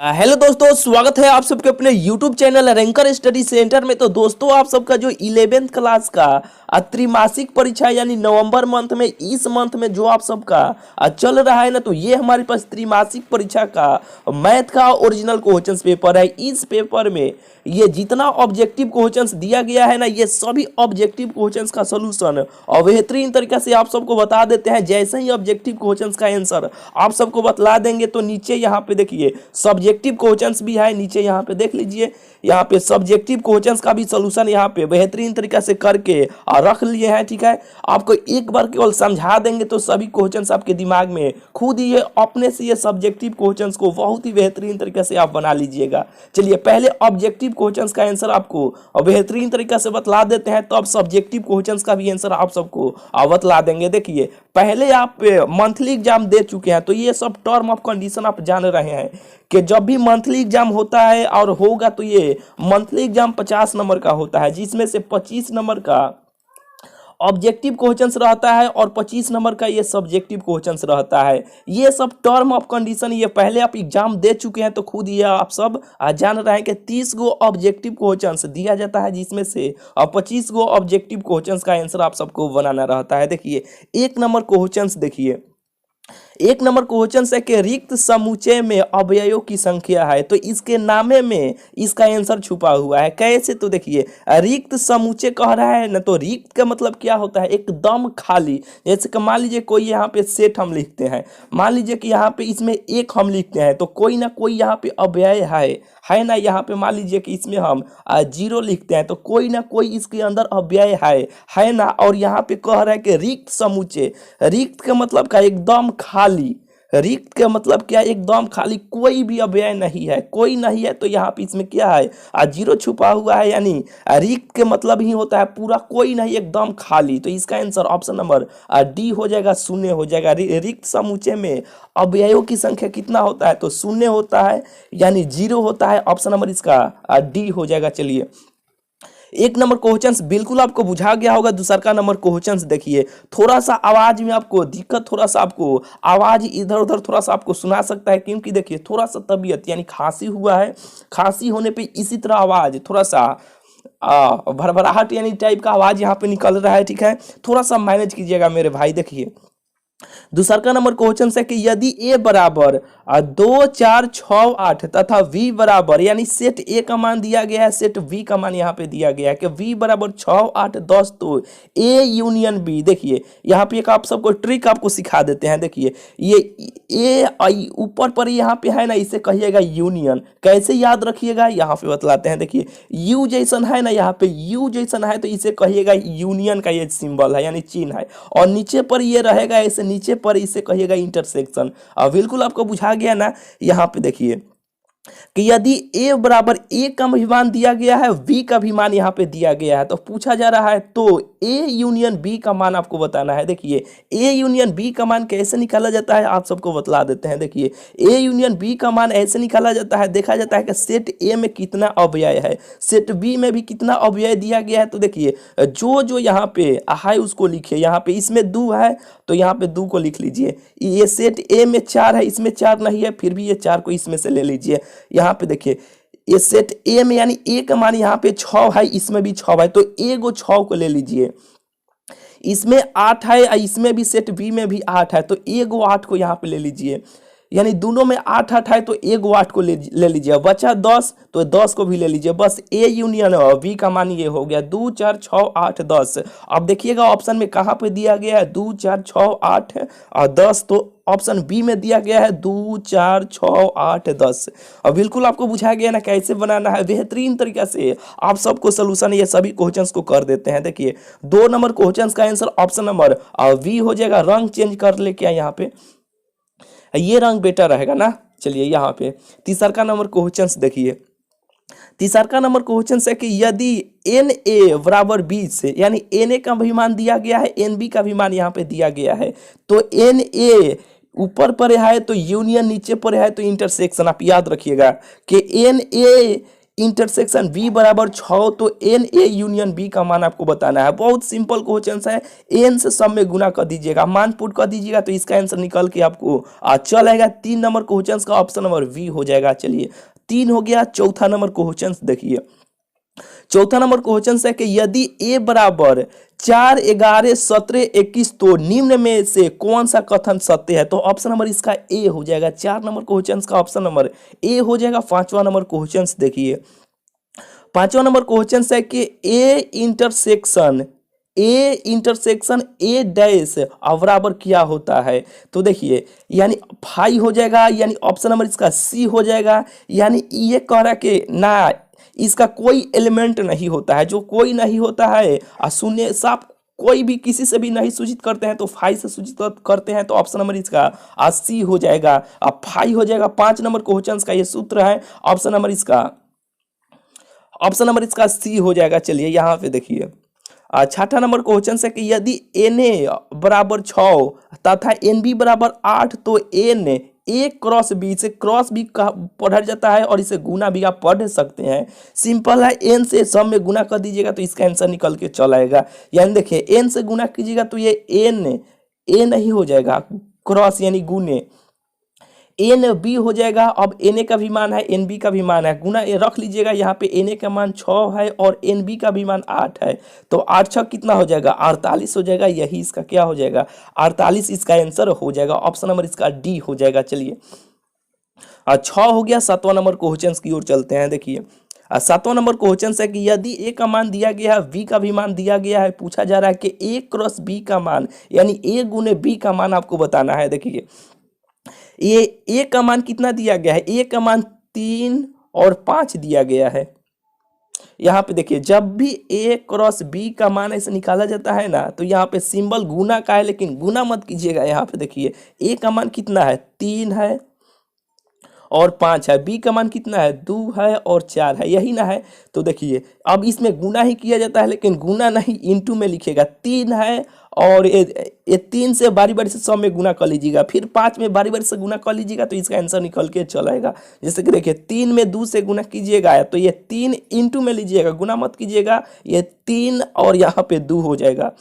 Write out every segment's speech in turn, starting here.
Hello दोस्तों, स्वागत है आप सबके अपने YouTube channel ranker study centre में। तो दोस्तों, आप सबका जो 11th क्लास का त्रैमासिक परीक्षा यानी नवंबर मंथ में, इस मंथ में जो आप सबका चल रहा है ना, तो ये हमारे पास त्रैमासिक परीक्षा का मैथ का ओरिजिनल क्वेश्चंस पेपर है। इस पेपर में ये जितना ऑब्जेक्टिव क्वेश्चंस दिया गया है ना, ये सभी ऑब्जेक्टिव क्वेश्चंस का सोल्यूशन और बेहतरीन तरीके से आप सबको बता देते हैं। जैसे ही ऑब्जेक्टिव क्वेश्चंस का आंसर आप सबको बतला देंगे, तो नीचे यहाँ पे देखिए सब्जेक्टिव क्वेश्चंस भी है, नीचे यहाँ पे देख लीजिए, यहाँ पे सब्जेक्टिव क्वेश्चंस का भी सॉल्यूशन यहाँ पे बेहतरीन तरीके से करके और रख लिए हैं। ठीक है, आपको एक बार केवल समझा देंगे तो सभी क्वेश्चंस आपके दिमाग में खुद ही ये अपने से ये सब्जेक्टिव क्वेश्चंस को बहुत ही बेहतरीन तरीके से आप बना लीजिएगा। चलिए, पहले ऑब्जेक्टिव क्वेश्चंस का आंसर आपको बेहतरीन तरीके से बतला देते हैं, तो अब सब्जेक्टिव क्वेश्चंस का भी आंसर आप सबको बतला देंगे। देखिए, पहले आप मंथली एग्जाम दे चुके हैं, तो ये सब टर्म ऑफ कंडीशन आप जान रहे हैं कि जब भी मंथली एग्जाम होता है और होगा, तो ये मंथली एग्जाम 50 नंबर का होता है, जिसमें से 25 नंबर का ऑब्जेक्टिव क्वेश्चंस रहता है और 25 नंबर का ये सब्जेक्टिव क्वेश्चंस रहता है। ये सब टर्म ऑफ कंडीशन ये पहले आप एग्जाम दे चुके हैं, तो खुद ये आप सब जान रहे हैं कि 30 गो ऑब्जेक्टिव क्वेश्चंस दिया जाता है, जिसमें से 25 गो ऑब्जेक्टिव क्वेश्चंस का आंसर आप सबको बनाना रहता है। देखिए, एक नंबर क्वेश्चंस देखिए, एक नंबर क्वेश्चन है कि रिक्त समुच्चय में अवयवों की संख्या है, तो इसके नामे में इसका आंसर छुपा हुआ है। कैसे? तो देखिए, रिक्त समुच्चय कह रहा है ना, तो रिक्त का मतलब क्या होता है? एकदम खाली। जैसे कि मान लीजिए कोई यहाँ पे सेट हम लिखते हैं, मान लीजिए कि यहाँ पे इसमें एक हम लिखते हैं, तो कोई ना कोई यहाँ पे अव्यय है ना। यहाँ पे मान लीजिए कि इसमें हम 0 लिखते हैं, तो कोई ना कोई इसके अंदर अव्यय है ना। और यहाँ पे कह रहा है कि रिक्त समुच्चय, रिक्त का मतलब क्या? एकदम खाली। रिक्त का मतलब क्या? एकदम खाली, कोई भी अव्यय नहीं है, कोई नहीं है। तो यहाँ पे इसमें क्या है? 0 छुपा हुआ है, यानी रिक्त के मतलब ही होता है पूरा कोई नहीं, एकदम खाली। तो इसका आंसर ऑप्शन नंबर डी हो जाएगा, शून्य हो जाएगा। रिक्त समुच्चय में अवयवों की संख्या कितना होता है? तो शून्य होता है, यानी 0 होता है। ऑप्शन नंबर इसका डी हो जाएगा। चलिए, एक नंबर क्वेश्चंस बिल्कुल आपको बुझा गया होगा। दूसरा का नंबर क्वेश्चंस देखिए, थोड़ा सा आवाज में आपको दिक्कत, थोड़ा सा आपको आवाज इधर उधर थोड़ा सा आपको सुना सकता है, क्योंकि देखिए थोड़ा सा तबीयत यानी खांसी हुआ है। खांसी होने पे इसी तरह आवाज थोड़ा सा भरभराहट यानी टाइप का आवाज यहाँ पे निकल रहा है। ठीक है, थोड़ा सा मैनेज कीजिएगा मेरे भाई। देखिए, दूसरा का नंबर क्वेश्चन है कि यदि ए बराबर 2 4 6 8 तथा v बराबर, यानी सेट ए का मान दिया गया है, सेट v का मान यहाँ पे दिया गया है कि v बराबर 6 8 10, तो a यूनियन b। देखिए, यहाँ पे एक आप सबको ट्रिक आपको सिखा देते हैं। देखिए, ये a ऊपर पर यहाँ पे है ना, इसे कहिएगा यूनियन। कैसे याद रखिएगा, यहाँ पे बतलाते हैं। देखिए, u जैसन है ना, यहाँ पे u जैसन है, तो इसे कहिएगा यूनियन का ये सिंबल है, यानी चिन्ह है। और नीचे पर ये रहेगा ऐसे, नीचे पर इसे कहिएगा इंटरसेक्शन। बिल्कुल आपको बुझा गया ना। यहाँ पे देखिए कि यदि a बराबर a का भी मान दिया गया है, v का भी मान यहाँ पे दिया गया है, तो पूछा जा रहा है तो a यूनियन b का मान आपको बताना है। देखिए, a यूनियन b का मान कैसे निकाला जाता है आप सबको बतला देते हैं। देखिए, a यूनियन b का मान ऐसे निकाला जाता है, देखा जाता है कि सेट a में कितना अव्यय है, सेट b में भी कितना अव्यय दिया गया है। तो देखिए, जो जो यहाँ पे है उसको लिखिए। यहाँ पे इसमें 2 है, तो यहाँ पे 2 को लिख लीजिए। ये सेट a में 4 है, इसमें 4 नहीं है, फिर भी ये 4 को इसमें से ले लीजिए। यहाँ पे देखिए, ये सेट ए में यानी ए का मान यहाँ पे 6 है, इसमें भी 6 है, तो एगो 6 को ले लीजिए। इसमें 8 है, इसमें भी सेट बी में भी 8 है, तो एगो 8 को यहाँ पे ले लीजिए। यानी दोनों में 8 8 है, तो एगो 8 को ले लीजिए। बचा 10, तो 10 को भी ले लीजिए। बस ए यूनियन बी का मान ये हो गया, 2 4 6 8 10। अब देखिएगा ऑप्शन में कहाँ पे दिया गया है, 2 4 6 8 और 10, तो ऑप्शन बी में दिया गया है 2 4 6 8 10। और बिल्कुल आपको बुझा गया ना कैसे बनाना है। बेहतरीन तरीके से आप सबको सोल्यूशन ये सभी क्वेश्चंस को कर देते हैं। देखिए, 2 नंबर क्वेश्चंस का आंसर ऑप्शन नंबर वी हो जाएगा। रंग चेंज कर ले क्या, यहाँ पे ये रंग बेटर रहेगा ना। चलिए, यहाँ पे तीसरा का नंबर क्वेश्चंस देखिए, तीसरा का नंबर क्वेश्चन है कि यदि एन ए बराबर 20, यानी एन ए का भी मान दिया गया है, एन बी का भी मान यहाँ पे दिया गया है, तो एन ए ऊपर पर है तो यूनियन, नीचे पर है तो इंटरसेक्शन। आप याद रखिएगा कि एन ए इंटरसेक्शन बी बराबर 6 तो एन ए यूनियन बी का मान आपको बताना है। बहुत सिंपल क्वेश्चन है। एन से सब में गुना कर दीजिएगा, मान पुट कर दीजिएगा तो इसका आंसर निकल के आपको चल आएगा। 3 नंबर क्वेश्चन का ऑप्शन नंबर वी हो जाएगा। चलिए 3 हो गया। चौथा नंबर क्वेश्चन देखिए, चौथा नंबर क्वेश्चन है कि यदि ए बराबर 4, 11, 17, 21 तो निम्न में से कौन सा कथन सत्य है। तो ऑप्शन नंबर इसका ए हो जाएगा। 4 नंबर क्वेश्चन का ऑप्शन नंबर ए हो जाएगा। 5वां नंबर क्वेश्चन देखिए, 5वां नंबर क्वेश्चन है कि ए इंटरसेक्शन ए डैश बराबर क्या होता है। तो देखिए यानी 5 हो जाएगा, यानी ऑप्शन नंबर इसका सी हो जाएगा। यानी ये कह रहा है कि ना इसका कोई एलिमेंट नहीं होता है। जो कोई नहीं होता है शून्य साफ कोई भी किसी से भी नहीं सूचित करते हैं तो 5 से सूचित करते हैं। तो ऑप्शन नंबर इसका सी हो जाएगा। अब 5 हो जाएगा। 5 नंबर क्वेश्चन का ये सूत्र है। ऑप्शन नंबर इसका सी हो जाएगा। चलिए यहाँ पे देखिए, छठा नंबर क्वेश्चन है कि यदि एन ए बराबर 6 तथा एन बी बराबर 8 तो एन ए क्रॉस बी से क्रॉस बी का पढ़ा जाता है और इसे गुना भी आप पढ़ सकते हैं। सिंपल है, एन से सब में गुना कर दीजिएगा तो इसका आंसर निकल के चल आएगा। यानी देखिए एन से गुना कीजिएगा तो ये एन ए नहीं हो जाएगा, क्रॉस यानी गुने एन बी हो जाएगा। अब एन ए का भी मान है, एन बी का भी मान है, गुना ये रख लीजिएगा। यहाँ पे एन ए का मान 6 है और एन बी का भी मान 8 है। तो 8 6 कितना हो जाएगा, 48 हो जाएगा। यही इसका क्या हो जाएगा, 48 इसका आंसर हो जाएगा। ऑप्शन नंबर इसका डी हो जाएगा। चलिए 6 हो गया। 7वां नंबर क्वेश्चन की ओर चलते हैं। देखिए 7वां नंबर क्वेश्चन है कि यदि ए का मान दिया गया है, बी का भी मान दिया गया है, पूछा जा रहा है कि ए क्रॉस बी का मान यानी ए गुने बी का मान आपको बताना है। देखिए ये ए का मान कितना दिया गया है, ए का मान 3 और 5 दिया गया है। यहाँ पे देखिए जब भी ए क्रॉस बी का मान ऐसे निकाला जाता है ना तो यहाँ पे सिंबल गुना का है, लेकिन गुना मत कीजिएगा। यहाँ पे देखिए ए का मान कितना है, 3 है और 5 है, बी का मान कितना है, 2 है और 4 है, यही ना है। तो देखिए अब इसमें गुना ही किया जाता है, लेकिन गुना नहीं इनटू में लिखेगा। 3 है और ये 3 से बारी बारी से सब में गुना कर लीजिएगा, फिर 5 में बारी बारी से गुना कर लीजिएगा तो इसका आंसर निकल के चलेगा। जैसे कि देखिए 3 में 2 से गुना कीजिएगा तो ये 3 इंटू में लीजिएगा, गुना मत कीजिएगा। ये 3 और यहाँ पे 2 हो जाएगा।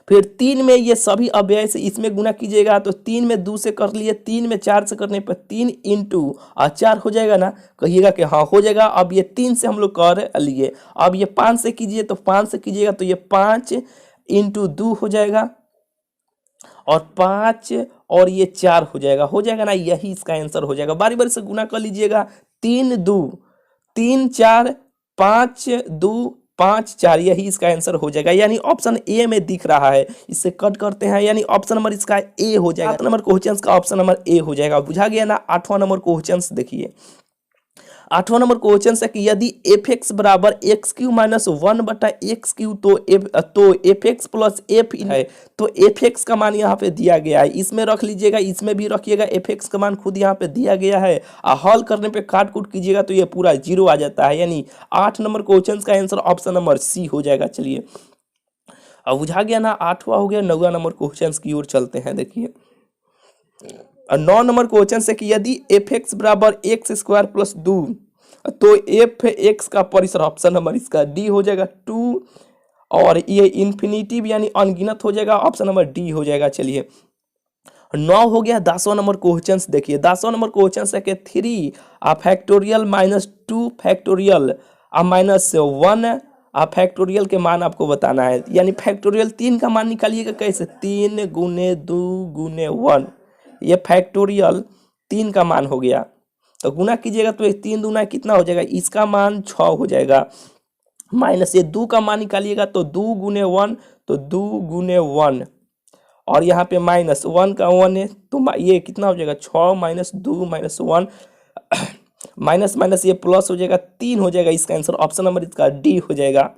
फिर 3 में ये सभी अव्यय से इसमें गुना कीजिएगा तो 3 में 2 से कर लिए, 3 में 4 से करने पर 3 इंटू 4 हो जाएगा ना, कहिएगा कि हाँ हो जाएगा। अब ये 3 से हम लोग कर लिए, अब ये 5 से कीजिए तो 5 से कीजिएगा तो ये 5 इंटू 2 हो जाएगा और 5 और ये 4 हो जाएगा ना, यही इसका आंसर हो जाएगा। बारी बारी से गुना कर लीजिएगा। 3 2 3 4 5 2 5 4, यही इसका आंसर हो जाएगा। यानी ऑप्शन ए में दिख रहा है, इससे कट करते हैं, यानी ऑप्शन नंबर इसका ए हो जाएगा। 7 नंबर क्वेश्चन का ऑप्शन नंबर ए हो जाएगा। बुझा गया ना। 8वां नंबर क्वेश्चन देखिए, 8वां नंबर क्वेश्चन है कि यदि एफ एक्स बराबर एक्स क्यू माइनस 1 बटा एक्स क्यू तो एफ एक्स प्लस एफ है। तो एफ एक्स का मान यहाँ पे दिया गया है, इसमें रख लीजिएगा, इसमें भी रखिएगा। एफ एक्स का मान खुद यहाँ पे दिया गया है, हल करने पे काट कूट कीजिएगा तो ये पूरा 0 आ जाता है। यानी 8 नंबर क्वेश्चन का आंसर ऑप्शन नंबर सी हो जाएगा। चलिए अब बुझा गया ना। 8वां हो गया। 9वां नंबर क्वेश्चन की ओर चलते हैं। देखिए 9 नंबर क्वेश्चन है कि यदि एफ एक्स बराबर एक्स स्क्वायर प्लस 2 तो एफ एक्स का परिसर ऑप्शन नंबर इसका डी हो जाएगा 2 और ये इन्फिनिटिव यानी अनगिनत हो जाएगा। ऑप्शन नंबर डी हो जाएगा। चलिए 9 हो गया। 10वां नंबर क्वेश्चन देखिए, 10वां नंबर क्वेश्चन है कि 3 factorial minus 2 factorial minus 1 factorial के मान आपको बताना है। यानी फैक्टोरियल 3 का मान निकालिएगा कैसे, 3 गुने 2 गुने 1, ये फैक्टोरियल 3 का मान हो गया। तो गुना कीजिएगा तो 3 दूना कितना हो जाएगा, इसका मान 6 हो जाएगा। माइनस ये 2 का मान निकालिएगा तो 2 गुने 1 तो 2 गुने 1 और यहाँ पे माइनस 1 का 1 है तो ये कितना हो जाएगा, 6 माइनस 2 माइनस 1 माइनस माइनस ये प्लस हो जाएगा, 3 हो जाएगा। इसका आंसर ऑप्शन नंबर इसका डी हो जाएगा।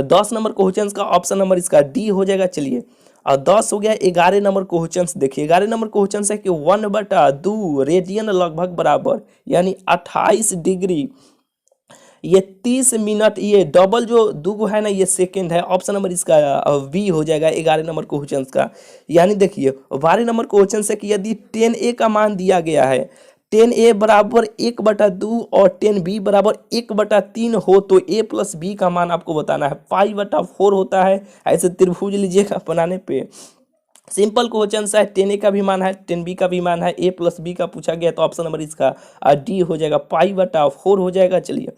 10 नंबर क्वेश्चन का ऑप्शन नंबर इसका डी हो जाएगा। चलिए और 10 हो गया। 11 नंबर क्वेश्चन देखिए, 11 नंबर क्वेश्चन है कि 1/2 रेडियन लगभग बराबर यानी 28 डिग्री, ये 30 मिनट, ये डबल जो 2 है ना ये सेकेंड है। ऑप्शन नंबर इसका वी हो जाएगा 11 नंबर क्वेश्चन का। यानी देखिए 12 नंबर क्वेश्चन है कि यदि 10a का मान दिया गया है 10a बराबर 1/2 और 10b बराबर 1/3 हो तो a प्लस b का मान आपको बताना है। 5/4 होता है ऐसे त्रिभुज लीजिएगा बनाने पे। सिंपल क्वेश्चन है। 10a का भी मान है, 10b का भी मान है, a प्लस b का पूछा गया तो ऑप्शन नंबर इसका डी हो जाएगा, 5/4 हो जाएगा। चलिए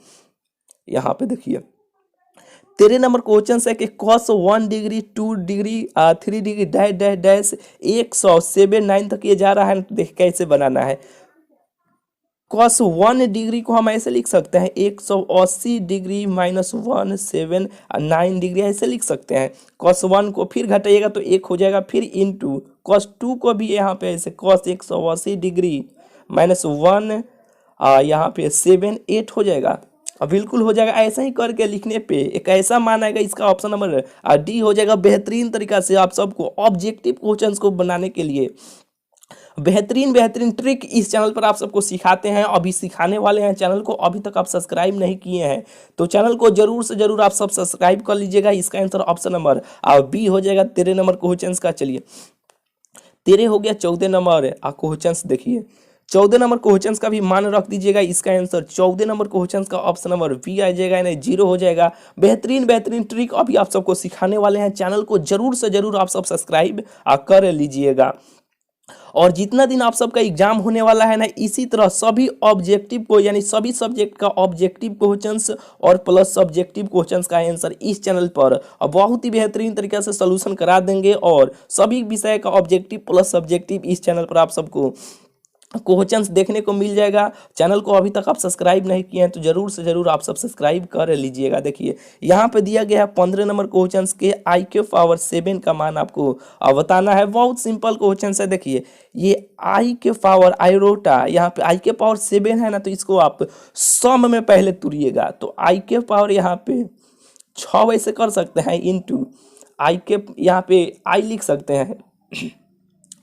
यहाँ पे देखिए 13 नंबर क्वेश्चन है कि cos 1 degree 2 degree 3 degree dash dash dash 107 तक ये जा रहा है, तो देख कैसे बनाना है। cos 1 डिग्री को हम ऐसे लिख सकते हैं 180 डिग्री माइनस 179 डिग्री ऐसे लिख सकते हैं। cos 1 को फिर घटाइएगा तो 1 हो जाएगा, फिर इंटू cos 2 को भी यहाँ पे ऐसे cos 180 डिग्री माइनस 1 यहाँ पे 7 8 हो जाएगा। बिल्कुल हो जाएगा। ऐसा ही करके लिखने पे एक ऐसा मान आएगा, इसका ऑप्शन नंबर डी हो जाएगा। बेहतरीन तरीका से आप सबको ऑब्जेक्टिव क्वेश्चंस को बनाने के लिए बेहतरीन ट्रिक इस चैनल पर आप सबको सिखाते हैं, अभी सिखाने वाले हैं। चैनल को अभी तक आप सब्सक्राइब नहीं किए हैं तो चैनल को जरूर से जरूर आप सब सब्सक्राइब कर लीजिएगा। इसका आंसर ऑप्शन नंबर बी हो जाएगा 13 नंबर क्वेश्चन का। चलिए 13 हो गया। 14 नंबर क्वेश्चन देखिए, 14 नंबर क्वेश्चन का भी मान रख दीजिएगा। इसका आंसर 14 नंबर क्वेश्चन का ऑप्शन नंबर बी आ जाएगा, यानी 0 हो जाएगा। बेहतरीन ट्रिक अभी आप सबको सिखाने वाले हैं। चैनल को जरूर से जरूर आप सब सब्सक्राइब कर लीजिएगा। और जितना दिन आप सबका एग्जाम होने वाला है ना, इसी तरह सभी ऑब्जेक्टिव को यानी सभी सब्जेक्ट का ऑब्जेक्टिव क्वेश्चंस और प्लस सब्जेक्टिव क्वेश्चंस का आंसर इस चैनल पर बहुत ही बेहतरीन तरीके से सॉल्यूशन करा देंगे। और सभी विषय का ऑब्जेक्टिव प्लस सब्जेक्टिव इस चैनल पर आप सबको क्वेश्चंस देखने को मिल जाएगा। चैनल को अभी तक आप सब्सक्राइब नहीं किए हैं तो जरूर से जरूर आप सब सब्सक्राइब कर लीजिएगा। देखिए यहाँ पे दिया गया है 15 नंबर क्वेश्चंस के i के पावर 7 का मान आपको बताना है। बहुत सिंपल क्वेश्चन है। देखिए ये i के पावर आयोटा, यहाँ पे i के पावर 7 है ना, तो इसको आप सम में पहले तुरिएगा तो i के पावर यहाँ पे 6 वैसे कर सकते हैं इंटू i के यहाँ पे i लिख सकते हैं,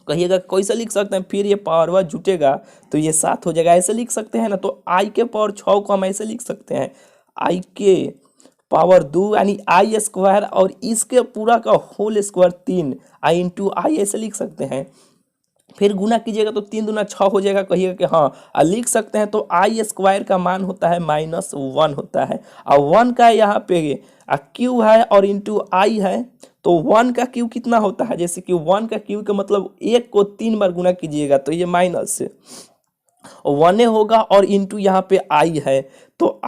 कहिएगा कैसे लिख सकते हैं, फिर ये पावर जुटेगा तो ये 7 हो जाएगा, ऐसे लिख सकते हैं ना। तो आई के पावर 6 को हम ऐसे लिख सकते हैं आई के पावर 2 यानी आई स्क्वायर, और इसके पूरा का होल स्क्वायर 3 आई इंटू आई ऐसे लिख सकते हैं। फिर गुना कीजिएगा तो 3 दूना 6 हो जाएगा, कहिएगा कि हाँ लिख सकते हैं। तो आई स्क्वायर का मान होता है -1 होता है, और 1 का यहाँ पे क्यू है और इंटू आई है तो 1 का क्यू कितना होता है, जैसे कि 1 का क्यू का मतलब 1 को 3 बार गुना कीजिएगा तो ये माइनस 1 होगा, और इंटू यहाँ पे आई है तो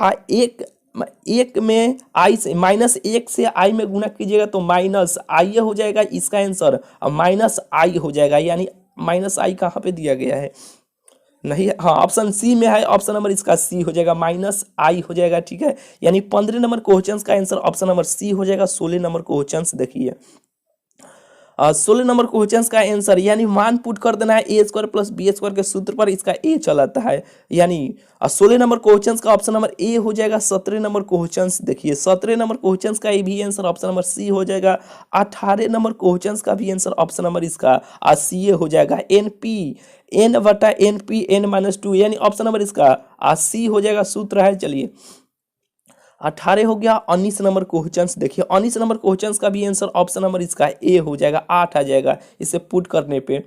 एक में आई से -1 से आई में गुना कीजिएगा तो माइनस आई हो जाएगा। इसका आंसर माइनस आई हो जाएगा, यानी माइनस आई कहाँ पे दिया गया है, नहीं हाँ ऑप्शन सी में है, ऑप्शन नंबर इसका सी हो जाएगा, माइनस आई हो जाएगा। ठीक है, यानी 15 नंबर क्वेश्चन का आंसर ऑप्शन नंबर सी हो जाएगा। 16 नंबर क्वेश्चन देखिए 16 नंबर क्वेश्चन का आंसर यानी मान पुट कर देना है ए स्क्वायर प्लस बी स्क्वायर के सूत्र पर, इसका ए चलाता है, यानी 16 नंबर क्वेश्चन का ऑप्शन नंबर ए हो जाएगा। 17 नंबर क्वेश्चन देखिए 17 नंबर क्वेश्चन का भी आंसर ऑप्शन नंबर सी हो जाएगा। 18 नंबर क्वेश्चन का भी आंसर ऑप्शन नंबर इसका सी हो जाएगा। n/np n-2 यानी ऑप्शन नंबर इसका सी हो जाएगा, सूत्र है। चलिए 18 हो गया। 19 नंबर क्वेश्चन देखिए 19 नंबर क्वेश्चन का भी आंसर ऑप्शन नंबर इसका ए हो जाएगा, 8 आ जाएगा इसे पुट करने पे।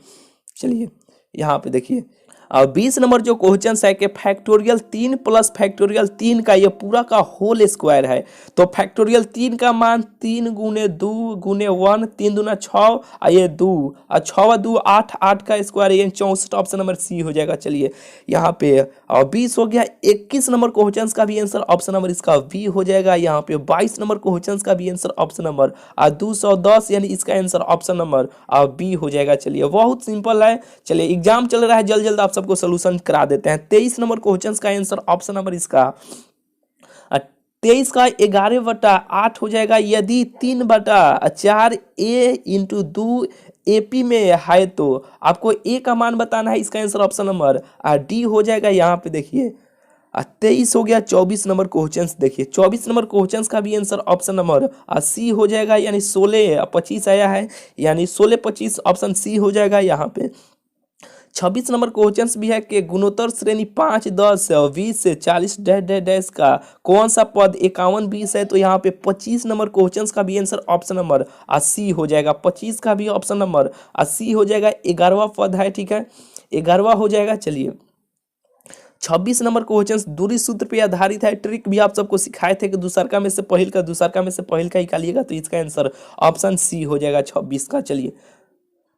चलिए यहाँ पे देखिए 20 नंबर जो क्वेश्चन है कि फैक्टोरियल 3 प्लस फैक्टोरियल 3 का ये पूरा का होल स्क्वायर है, तो फैक्टोरियल 3 का मान 3 गुने 2 गुने 1 3 दूना 6 ये 2 और 6 2 8 8 का स्क्वायर, ये 64 ऑप्शन नंबर सी हो जाएगा। चलिए यहाँ पे 20 हो गया। 21 नंबर क्वेश्चन का भी आंसर ऑप्शन नंबर इसका बी हो जाएगा। यहाँ पे 22 नंबर क्वेश्चन का भी आंसर ऑप्शन नंबर 210 यानी इसका आंसर ऑप्शन नंबर बी हो जाएगा। चलिए बहुत सिंपल है। चलिए एग्जाम चल रहा है, जल्द जल्द आप सबको सोल्यूशन करा देते हैं। 23 नंबर क्वेश्चन का आंसर ऑप्शन नंबर इसका 23 का 11/8 हो जाएगा, यदि 3/4 ए इंटू 2 एपी में है तो आपको ए का मान बताना है। इसका आंसर ऑप्शन नंबर डी हो जाएगा। यहाँ पे देखिए 23 हो गया। 24 नंबर क्वेश्चन देखिए 24 नंबर क्वेश्चन का भी आंसर ऑप्शन नंबर सी हो जाएगा, यानी 16 25 आया है, यानी 16 25 ऑप्शन सी हो जाएगा। यहाँ पे 26 नंबर क्वेश्चन भी है कि गुणोत्तर श्रेणी 5 10 20 से 40 डैश का कौन सा पद 51 20 है, तो यहाँ पे 25 नंबर क्वेश्चन का भी आंसर ऑप्शन नंबर सी हो जाएगा। 25 का भी ऑप्शन नंबर सी हो जाएगा। 11वां पद है, ठीक है 11वां हो जाएगा। चलिए 26 नंबर क्वेश्चन दूरी सूत्र पे आधारित है। ट्रिक भी आप सबको सिखाए थे कि दूसरका में से पहिल का निकालिएगा, तो इसका आंसर ऑप्शन सी हो जाएगा 26 का। चलिए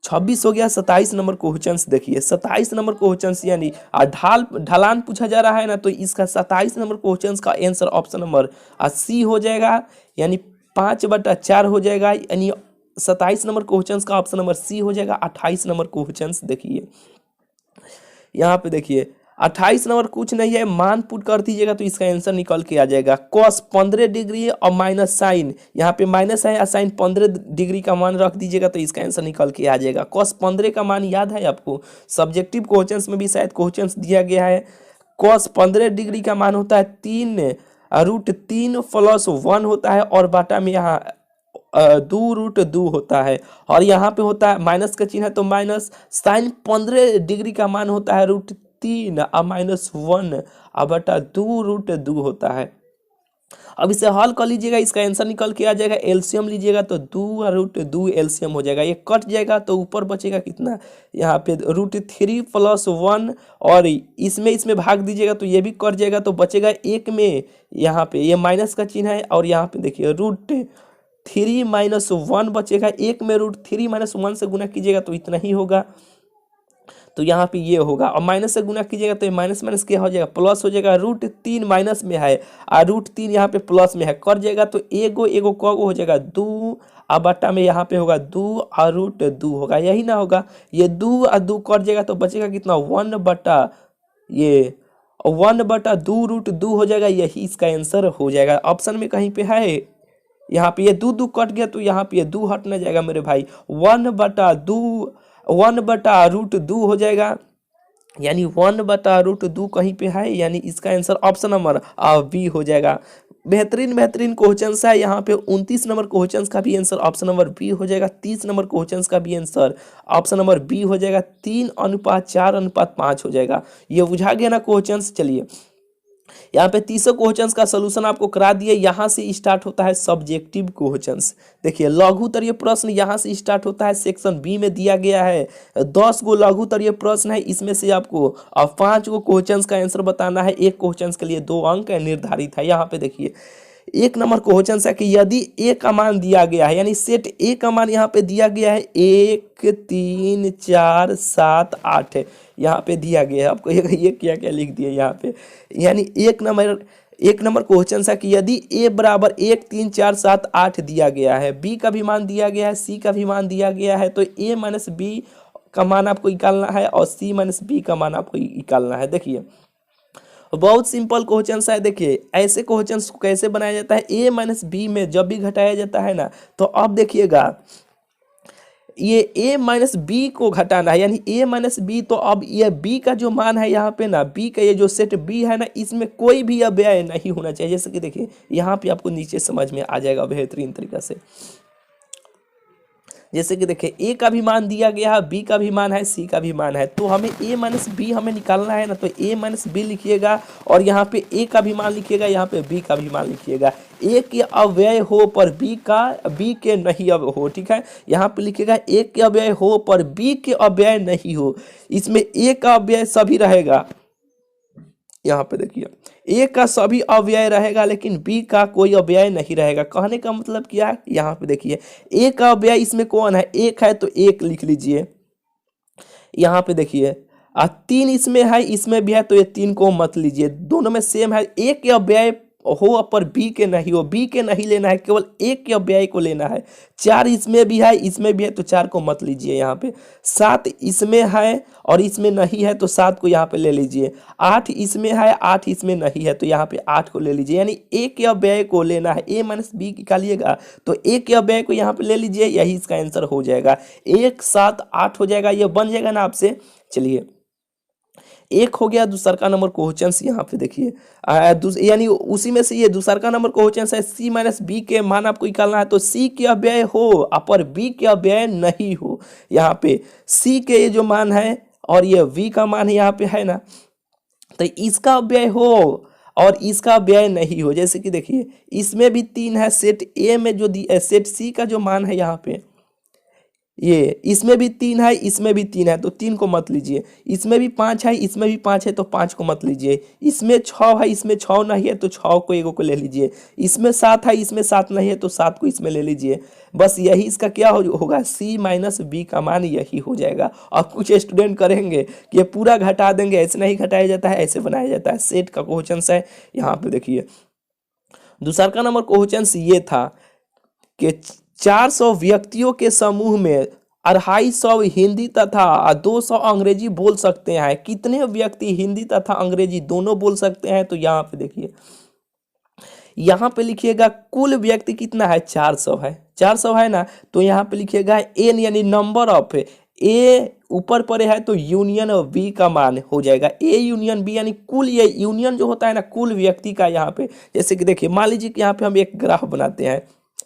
26 हो गया। 27 नंबर क्वेश्चन देखिए, 27 नंबर क्वेश्चन यानी ढलान पूछा जा रहा है ना, तो इसका 27 नंबर क्वेश्चन का आंसर ऑप्शन नंबर सी हो जाएगा, यानी 5/4 हो जाएगा, यानी 27 नंबर क्वेश्चन का ऑप्शन नंबर सी हो जाएगा। 28 नंबर क्वेश्चन देखिए, यहाँ पे देखिए 28 नंबर कुछ नहीं है, मान पुट कर दीजिएगा तो इसका आंसर निकल के आ जाएगा। कॉस 15 डिग्री और माइनस साइन, यहाँ पे माइनस है और साइन 15 डिग्री का मान रख दीजिएगा तो इसका आंसर निकल के आ जाएगा। कॉस 15 का मान याद है आपको, सब्जेक्टिव क्वेश्चंस में भी शायद क्वेश्चंस दिया गया है। कॉस 15 डिग्री का मान होता है 3√3 + 1 होता है, और बाटा में यहाँ 2√2 होता है, और यहाँ पे होता है माइनस का चिन्ह है तो माइनस। साइन 15 डिग्री का मान होता है √3 और -1 और बटा 2√2 होता है। अब इसे हल कर लीजिएगा, इसका आंसर निकल के आ जाएगा। एलसीएम लीजिएगा तो 2√2 एलसीएम हो जाएगा, ये कट जाएगा तो ऊपर बचेगा कितना, यहाँ पे √3 + 1, और इसमें भाग दीजिएगा तो ये भी कट जाएगा तो बचेगा एक में, यहाँ पे ये माइनस का चिन्ह है, और यहाँ पे देखिए √3 - 1 बचेगा, एक में √3 - 1 से गुना कीजिएगा तो इतना ही होगा, तो यहाँ पे ये होगा, और माइनस से गुना कीजिएगा तो ये माइनस माइनस क्या हो जाएगा, प्लस हो जाएगा। √3 माइनस में है और √3 यहाँ पे प्लस में है, कर जाएगा तो एगो कगो हो जाएगा 2, और बट्टा में यहाँ पे होगा 2 और √2 होगा, यही ना होगा। ये 2 और 2 कर जाएगा तो बचेगा कितना, 1/2 हो जाएगा, यही इसका आंसर हो जाएगा। ऑप्शन में कहीं पे है, यहाँ पे ये 2 कट गया तो यहाँ पे ये 2 हट ना जाएगा मेरे भाई, 1/2 हो जाएगा, यानी 1/2 कहीं पे है, यानी इसका आंसर ऑप्शन नंबर बी हो जाएगा। बेहतरीन क्वेश्चन है। यहाँ पे 29 नंबर क्वेश्चन का भी आंसर ऑप्शन नंबर बी हो जाएगा। 30 नंबर क्वेश्चन का भी आंसर ऑप्शन नंबर बी हो जाएगा। 3:4:5 हो जाएगा। ये बुझा गया ना क्वेश्चन। चलिए यहाँ पे 30 क्वेश्चंस का सोल्यूशन आपको करा दिए। यहाँ से स्टार्ट होता है सब्जेक्टिव क्वेश्चंस। देखिए लघु उत्तरीय प्रश्न यहाँ से स्टार्ट होता है, सेक्शन बी में दिया गया है 10 गो लघु उत्तरीय प्रश्न है, इसमें से आपको 5 गो क्वेश्चंस का आंसर बताना है। एक क्वेश्चंस के लिए 2 अंक निर्धारित है। यहाँ पे देखिए 1 नंबर क्वेश्चन है कि यदि ए का मान दिया गया है, यानी सेट ए का मान यहाँ पे दिया गया है 1 3 4 7 8 यहाँ पे दिया गया है। आपको ये क्या क्या लिख दिया यहाँ पे, यानी 1 नंबर क्वेश्चन है कि यदि ए बराबर 1 3 4 7 8 दिया गया है, बी का भी मान दिया गया है, सी का भी मान दिया गया है, तो ए माइनस बी का मान आपको निकालना है और सी माइनस बी का मान आपको निकालना है। देखिए बहुत सिंपल क्वेश्चन है। देखिए ऐसे क्वेश्चन को कैसे बनाया जाता है, ए माइनस बी में जब भी घटाया जाता है ना, तो अब देखिएगा ये a माइनस बी को घटाना है, यानी a माइनस बी, तो अब ये b का जो मान है यहाँ पे ना, b का ये जो सेट b है ना, इसमें कोई भी अव्यय नहीं होना चाहिए। जैसे कि देखिए यहाँ पे आपको नीचे समझ में आ जाएगा बेहतरीन तरीका से। जैसे कि देखिए ए का भी मान दिया गया है, बी का भी मान है, सी का भी मान है, तो हमें ए माइनस बी हमें निकालना है ना, तो ए माइनस बी लिखिएगा और यहाँ पे ए का भी मान लिखिएगा, यहाँ पे बी का भी मान लिखिएगा। ए के अव्यय हो पर बी के नहीं अब हो, ठीक है। यहाँ पे लिखिएगा ए के अव्यय हो पर बी के अव्यय नहीं हो। इसमें ए का अव्यय सभी रहेगा, यहाँ पे देखिए ए का सभी अव्यय रहेगा लेकिन बी का कोई अव्यय नहीं रहेगा। कहने का मतलब क्या है, यहाँ पे देखिए ए का अव्यय इसमें कौन है, एक है तो एक लिख लीजिए। यहाँ पे देखिए 3 इसमें है, इसमें भी है, तो ये 3 को मत लीजिए, दोनों में सेम है। ए के अव्यय हो पर बी के नहीं हो, बी के नहीं लेना है, केवल एक के अव्यय को लेना है। 4 इसमें भी है, इसमें भी है, तो 4 को मत लीजिए। यहाँ पे 7 इसमें है और इसमें नहीं है, तो 7 को यहाँ पे ले लीजिए। 8 इसमें है, 8 इसमें नहीं है, तो यहाँ पे 8 को ले लीजिए। यानी एक के अव्यय को लेना है, ए माइनस बी निकालिएगा तो एक के अव्यय को यहाँ पे ले लीजिए, यही इसका आंसर हो जाएगा। 1 7 8 हो जाएगा, ये बन जाएगा ना आपसे। चलिए एक हो गया। दूसरा नंबर क्वेश्चन यहाँ पे देखिए यानी उसी में से ये दूसरा नंबर क्वेश्चन है, सी माइनस बी के मान आपको निकालना है, तो सी के अव्यय हो पर बी के अव्यय नहीं हो। यहाँ पे सी के ये जो मान है और ये वी का मान यहाँ पे है ना, तो इसका अव्यय हो और इसका अव्यय नहीं हो। जैसे कि देखिए इसमें भी 3 है, सेट ए में जो सेट सी का जो मान है यहाँ पे, ये इसमें भी 3 है, इसमें भी 3 है तो 3 को मत लीजिए। इसमें भी 5 है, इसमें भी 5 है तो 5 को मत लीजिए। इसमें 6 है, इसमें 6 नहीं है तो 6 को एगो को ले लीजिए। इसमें 7 है, इसमें 7 नहीं है तो 7 को इसमें ले लीजिए। बस यही इसका क्या होगा, सी माइनस बी का मान यही हो जाएगा। और कुछ स्टूडेंट करेंगे कि ये पूरा घटा देंगे, ऐसे नहीं घटाया जाता है, ऐसे बनाया जाता है। सेट का क्वेश्चन है यहाँ पे देखिए। दूसरा का नंबर क्वेश्चन ये था कि 400 व्यक्तियों के समूह में 250 हिंदी तथा 200 अंग्रेजी बोल सकते हैं। कितने व्यक्ति हिंदी तथा अंग्रेजी दोनों बोल सकते हैं? तो यहाँ पे देखिए, यहाँ पे लिखिएगा कुल व्यक्ति कितना है, 400 है। 400 है ना, तो यहाँ पे लिखिएगा एन यानी नंबर ऑफ, ए ऊपर पड़े है तो यूनियन बी का मान हो जाएगा ए यूनियन बी, यानी कुल, ये यूनियन जो होता है ना कुल व्यक्ति का। यहाँ पे जैसे कि देखिए, मान लीजिए कि यहाँ पे हम एक ग्राफ बनाते हैं,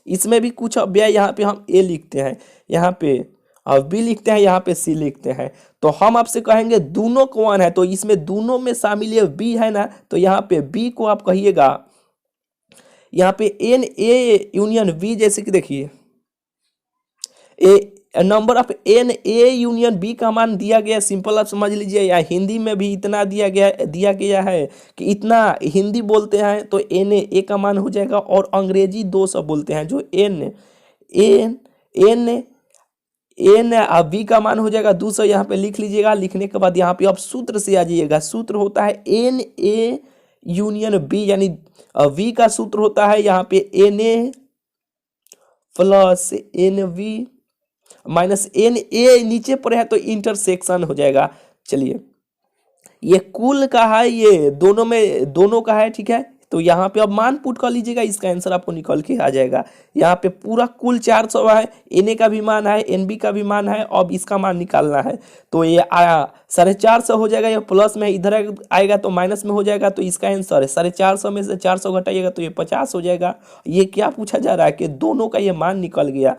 इसमें भी कुछ व्यय यहाँ पे हम ए लिखते हैं, यहाँ पे और बी लिखते हैं, यहाँ पे सी लिखते हैं। तो हम आपसे कहेंगे दोनों कौन है, तो इसमें दोनों में शामिल ये बी है ना, तो यहाँ पे बी को आप कहिएगा यहाँ पे एन ए यूनियन बी। जैसे कि देखिए, A number of N A union B का मान दिया गया, सिंपल आप समझ लीजिए। या हिंदी में भी इतना दिया गया है कि इतना हिंदी बोलते हैं तो एन ए का मान हो जाएगा, और अंग्रेजी 200 बोलते हैं जो N N N N B का मान हो जाएगा 200। यहाँ पे लिख लीजिएगा। लिखने के बाद यहाँ पे आप सूत्र से आ जाइएगा। सूत्र होता है एन ए यूनियन बी, यानी वी का सूत्र होता है यहाँ पे N A plus N V minus N A, नीचे पर है तो इंटरसेक्शन हो जाएगा। चलिए, ये कुल का है, ये दोनों में दोनों का है, ठीक है। तो यहाँ पे अब मान पुट कर लीजिएगा, इसका आंसर आपको निकल के आ जाएगा। यहाँ पे पूरा कुल 400 है, एन ए का भी मान है, एन बी का भी मान है, अब इसका मान निकालना है। तो ये 450 हो जाएगा, ये प्लस में इधर आएगा तो माइनस में हो जाएगा। तो इसका आंसर है 450 में से 400 घटाइएगा तो ये 50 हो जाएगा। ये क्या पूछा जा रहा है कि दोनों का ये मान निकल गया।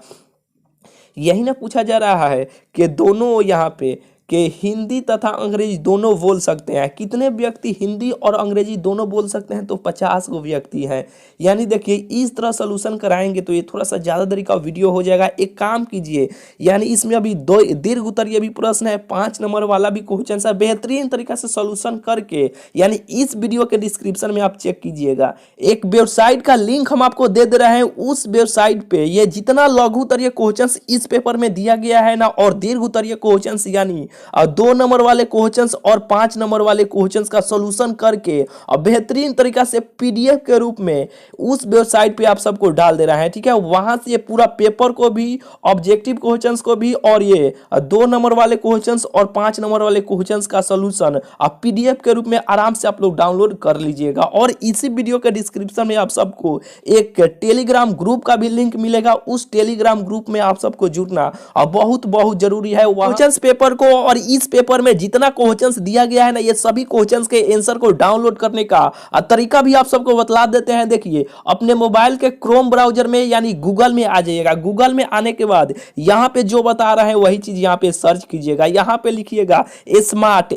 यही ना पूछा जा रहा है कि दोनों यहाँ पे कि हिंदी तथा अंग्रेजी दोनों बोल सकते हैं। कितने व्यक्ति हिंदी और अंग्रेजी दोनों बोल सकते हैं? तो 50 को व्यक्ति हैं। यानी देखिए, इस तरह सोल्यूशन कराएंगे तो ये थोड़ा सा ज़्यादा देरी का वीडियो हो जाएगा। एक काम कीजिए, यानी इसमें अभी 2 दीर्घ उत्तरीय भी प्रश्न है, 5 नंबर वाला भी क्वेश्चन है, बेहतरीन तरीका से सोल्यूशन करके, यानी इस वीडियो के डिस्क्रिप्शन में आप चेक कीजिएगा। एक वेबसाइट का लिंक हम आपको दे रहे हैं, उस वेबसाइट पे ये जितना लघु उत्तरीय क्वेश्चन इस पेपर में दिया गया है ना, और दीर्घ उत्तरीय क्वेश्चन यानी 2 नंबर वाले क्वेश्चंस और 5 नंबर वाले क्वेश्चंस का सॉल्यूशन करके और बेहतरीन तरीका से पीडीएफ के रूप में उस वेबसाइट पे आप सबको डाल दे रहा है, ठीक है। वहां से ये पूरा पेपर को भी, ऑब्जेक्टिव क्वेश्चंस को भी, और ये 2 नंबर वाले क्वेश्चंस और 5 नंबर वाले क्वेश्चंस का सॉल्यूशन आप पीडीएफ के रूप में आराम से आप लोग डाउनलोड कर लीजिएगा। और इसी वीडियो के डिस्क्रिप्शन में आप सबको एक टेलीग्राम ग्रुप का भी लिंक मिलेगा। उस टेलीग्राम ग्रुप में आप सबको जुड़ना बहुत बहुत जरूरी है। क्वेश्चंस पेपर को और इस पेपर में जितना क्वेश्चंस दिया गया है ना, ये सभी क्वेश्चंस के आंसर को डाउनलोड करने का तरीका भी आप सबको बतला देते हैं। देखिए, अपने मोबाइल के क्रोम ब्राउजर में यानी गूगल में आ जाइएगा। गूगल में आने के बाद यहाँ पे जो बता रहे हैं वही चीज यहाँ पे सर्च कीजिएगा। यहाँ पे लिखिएगा स्मार्ट,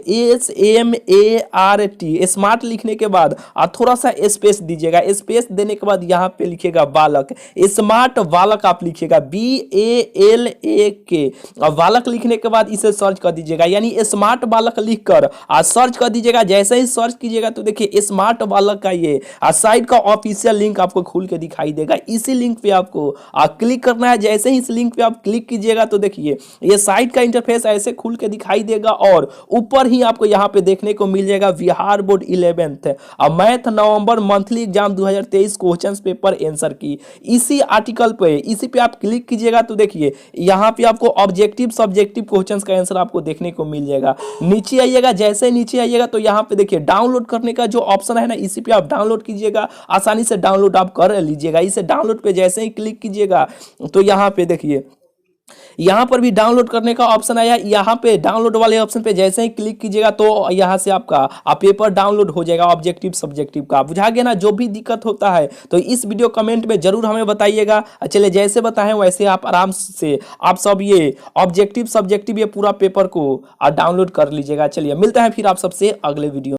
SMART, स्मार्ट लिखने के बाद थोड़ा सा स्पेस दीजिएगा। स्पेस देने के बाद यहाँ पे लिखिएगा बालक, स्मार्ट बालक आप लिखिएगा BALAK। बालक लिखने के बाद इसे सर्च कर दीजिएगा, यानी स्मार्ट बालक लिखकर सर्च कर दीजिएगा। जैसे ही सर्च कीजिएगा तो देखिए स्मार्ट बालक का ये साइट का ऑफिशियल लिंक आपको खुल के दिखाई देगा। इसी लिंक पे आपको क्लिक करना है। जैसे ही इस लिंक पे आप क्लिक कीजिएगा तो देखिए ये साइट का इंटरफेस ऐसे खुल के दिखाई देगा, और ऊपर ही आपको यहाँ पे देखने को मिल जाएगा बिहार बोर्ड 11th मैथ नवंबर monthly exam 2023 question paper answer key. इसी आर्टिकल पे, इसी पे आप क्लिक कीजिएगा तो देखिए यहाँ पे आपको ऑब्जेक्टिव सब्जेक्टिव क्वेश्चंस का आंसर आपको देखने को मिल जाएगा। नीचे आइएगा, जैसे नीचे आइएगा तो यहाँ पे देखिए डाउनलोड करने का जो ऑप्शन है ना, इसी पे आप डाउनलोड कीजिएगा। आसानी से डाउनलोड आप कर लीजिएगा। इसे डाउनलोड पे जैसे ही क्लिक कीजिएगा तो यहाँ पे देखिए यहाँ पर भी डाउनलोड करने का ऑप्शन आया। यहाँ पे डाउनलोड वाले ऑप्शन पे जैसे ही क्लिक कीजिएगा तो यहाँ से आपका पेपर डाउनलोड हो जाएगा ऑब्जेक्टिव सब्जेक्टिव का। बुझा गया ना? जो भी दिक्कत होता है तो इस वीडियो कमेंट में जरूर हमें बताइएगा। चलिए, जैसे बताएं वैसे आप आराम से आप सब ये ऑब्जेक्टिव सब्जेक्टिव ये पूरा पेपर को डाउनलोड कर लीजिएगा। चलिए, मिलते हैं फिर आप सबसे अगले वीडियो।